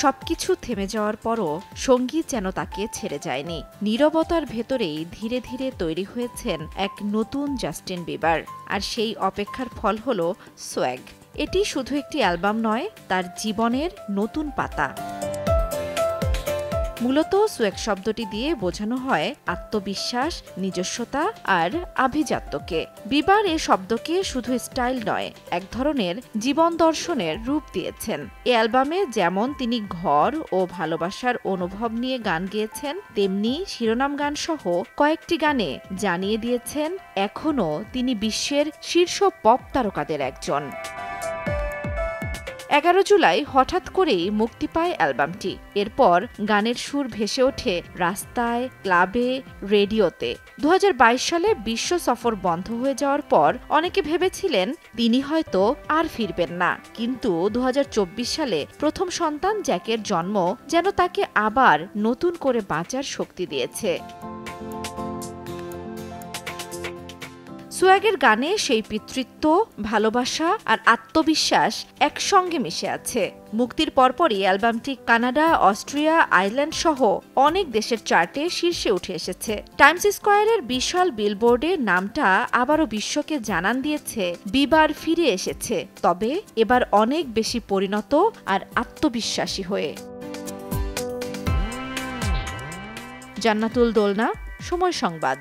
সবকিছু থেমে যাওয়ার পরও সঙ্গীত যেন তাকে ছেড়ে যায়নি। নীরবতার ভেতরেই ধীরে ধীরে তৈরি হয়েছেন এক নতুন জাস্টিন বিবার। আর সেই অপেক্ষার ফল হল সোয়াগ। এটি শুধু একটি অ্যালবাম নয়, তার জীবনের নতুন পাতা। মূলত সোয়াগ শব্দটি দিয়ে বোঝানো হয় আত্মবিশ্বাস, নিজস্বতা আর আভিজাত্যকে। বিবার এ শব্দকে শুধু স্টাইল নয়, এক ধরনের জীবন দর্শনের রূপ দিয়েছেন। এ অ্যালবামে যেমন তিনি ঘর ও ভালোবাসার অনুভব নিয়ে গান গেয়েছেন, তেমনি শিরোনাম গান সহ কয়েকটি গানে জানিয়ে দিয়েছেন এখনও তিনি বিশ্বের শীর্ষ পপ তারকাদের একজন। 11 জুলাই হঠাৎ করেই মুক্তি পায় অ্যালবামটি। এরপর গানের সুর ভেসে ওঠে রাস্তায়, ক্লাবে, রেডিওতে। 2022 সালে বিশ্ব সফর বন্ধ হয়ে যাওয়ার পর অনেকে ভেবেছিলেন তিনি হয়তো আর ফিরবেন না, কিন্তু 2024 সালে প্রথম সন্তান জ্যাকের জন্ম যেন তাকে আবার নতুন করে বাঁচার শক্তি দিয়েছে। সোয়াগের গানে সেই পিতৃত্ব, ভালোবাসা আর আত্মবিশ্বাস একসঙ্গে মিশে আছে। মুক্তির পরপরই অ্যালবামটি কানাডা, অস্ট্রিয়া, আয়ারল্যান্ড সহ অনেক দেশের চার্টে শীর্ষে উঠে এসেছে। টাইমস স্কয়ারের বিশাল বিলবোর্ডে নামটা আবারও বিশ্বকে জানান দিয়েছে বিবার ফিরে এসেছে, তবে এবার অনেক বেশি পরিণত আর আত্মবিশ্বাসী হয়ে। জান্নাতুল দোলনা, সময় সংবাদ।